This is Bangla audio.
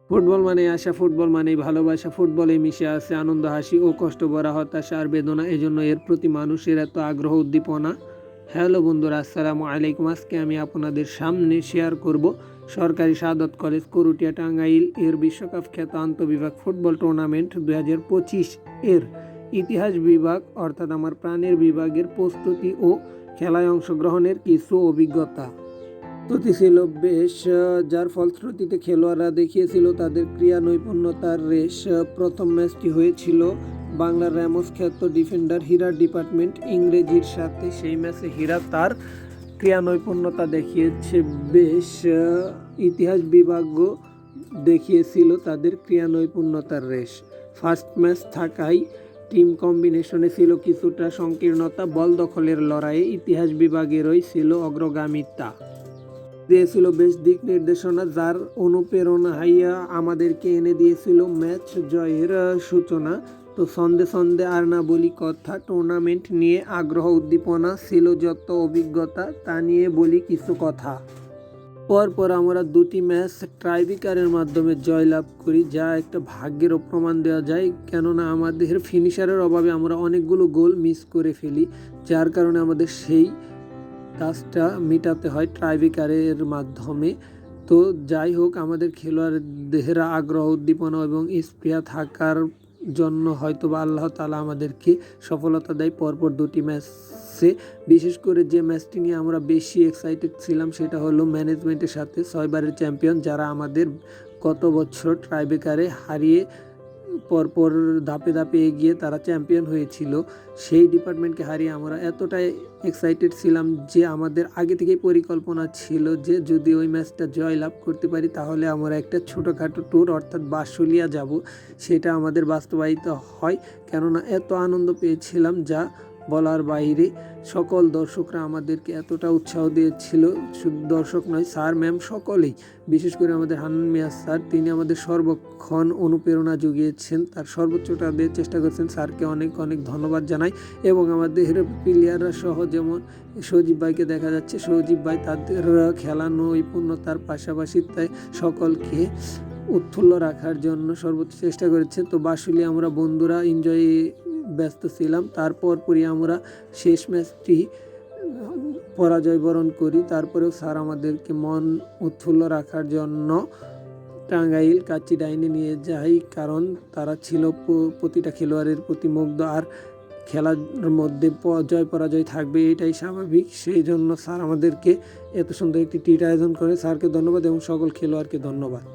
ফুটবল মানেই আশা, ফুটবল মানেই ভালোবাসা, ফুটবলে মিশে আছে আনন্দ, হাসি ও কষ্ট ভরা হতাশা আর বেদনা। এজন্য এর প্রতি মানুষের এত আগ্রহ, উদ্দীপনা। হ্যালো বন্ধুরা, আসসালামু আলাইকুম। আজকে আমি আপনাদের সামনে শেয়ার করব সরকারি সাদত কলেজ করুটিয়া টাঙ্গাইল এর বিশ্বকাপ খ্যাত আন্তঃবিভাগ ফুটবল টুর্নামেন্ট 2025 এর ইতিহাস বিভাগ অর্থাৎ আমার প্রাণের বিভাগের প্রস্তুতি ও খেলায় অংশগ্রহণের কিছু অভিজ্ঞতা। প্রস্তুতি ছিল বেশ, যার ফলশ্রুতিতে খেলোয়াড়রা দেখিয়েছিল তাদের ক্রীড়া নৈপুণ্যতার রেশ। প্রথম ম্যাচটি হয়েছিল বাংলার র্যামোস খ্যাত ডিফেন্ডার হীরার ডিপার্টমেন্ট ইংরেজির সাথে। সেই ম্যাচে হীরা তার ক্রীড়া নৈপুণ্যতা দেখিয়েছে বেশ। ইতিহাস বিভাগও দেখিয়েছিল তাদের ক্রীড়া নৈপুণ্যতার রেশ। ফার্স্ট ম্যাচ থাকায় টিম কম্বিনেশনে ছিল কিছুটা সংকীর্ণতা, বল দখলের লড়াইয়ে ইতিহাস বিভাগেরই ছিল অগ্রগামিতা। দিয়েছিল বেশ দিক নির্দেশনা, যার অনুপ্রেরণা হাইয়া আমাদেরকে এনে দিয়েছিল ম্যাচ জয়ের সূচনা। তো সন্ধে সন্ধে আর না বলি কথা, টুর্নামেন্ট নিয়ে আগ্রহ, উদ্দীপনা ছিল, যত অভিজ্ঞতা তা নিয়ে বলি কিছু কথা। পরপর আমরা দুটি ম্যাচ ট্রাইব্রেকারের মাধ্যমে জয়লাভ করি, যা একটা ভাগ্যেরও প্রমাণ দেওয়া যায়, কেননা আমাদের ফিনিশারের অভাবে আমরা অনেকগুলো গোল মিস করে ফেলি, যার কারণে আমাদের সেই কাজটা মেটাতে হয় ট্রাইব্রেকারের মাধ্যমে। তো যাই হোক, আমাদের খেলোয়াড়দের আগ্রহ, উদ্দীপনা এবং স্পৃহা থাকার জন্য হয়তো বা আল্লাহ তাআলা আমাদেরকে সফলতা দেয় পরপর দুটি ম্যাচে। বিশেষ করে যে ম্যাচটি নিয়ে আমরা বেশি এক্সাইটেড ছিলাম সেটা হলো ম্যানেজমেন্টের সাথে, 6বারের চ্যাম্পিয়ন, যারা আমাদের গত বছর ট্রাইব্রেকারে হারিয়ে পরপর ধাপে ধাপে এগিয়ে তারা চ্যাম্পিয়ন হয়েছিল। সেই ডিপার্টমেন্টকে হারিয়ে আমরা এতটাই এক্সাইটেড ছিলাম যে আমাদের আগে থেকেই পরিকল্পনা ছিল যে যদি ওই ম্যাচটা জয়লাভ করতে পারি তাহলে আমরা একটা ছোটোখাটো ট্যুর অর্থাৎ বাঁশখালী যাব। সেটা আমাদের বাস্তবায়িত হয়, কেননা এত আনন্দ পেয়েছিলাম যা বলার বাইরে। সকল দর্শকরা আমাদেরকে এতটা উৎসাহ দিয়েছিল, শুধু দর্শক নয়, স্যার ম্যাম সকলেই। বিশেষ করে আমাদের হান্নান মিয়া স্যার, তিনি আমাদের সর্বক্ষণ অনুপ্রেরণা জুগিয়েছেন, তার সর্বোচ্চটা দেওয়ার চেষ্টা করেছেন। স্যারকে অনেক অনেক ধন্যবাদ জানাই। এবং আমাদের প্লেয়াররা সহ, যেমন সজীব ভাইকে দেখা যাচ্ছে, সজীব ভাই তাদের খেলা নৈপুণ্যতার পাশাপাশি তাই সকলকে উৎফুল্ল রাখার জন্য সর্বোচ্চ চেষ্টা করেছে। তো বাঁশখালী আমরা বন্ধুরা এনজয়ে ব্যস্ত ছিলাম। তারপরই আমরা শেষ ম্যাচটি পরাজয় বরণ করি। তারপরেও স্যার আমাদেরকে মন উৎফুল্ল রাখার জন্য টাঙ্গাইল কাচ্চি ডাইনে নিয়ে যায়, কারণ তারা ছিল প্রতিটা খেলোয়াড়ের প্রতি মুগ্ধ। আর খেলার মধ্যে জয় পরাজয় থাকবে, এটাই স্বাভাবিক। সেই জন্য স্যার আমাদেরকে এত সুন্দর একটি ট্রিট আয়োজন করে। স্যারকে ধন্যবাদ এবং সকল খেলোয়াড়কে ধন্যবাদ।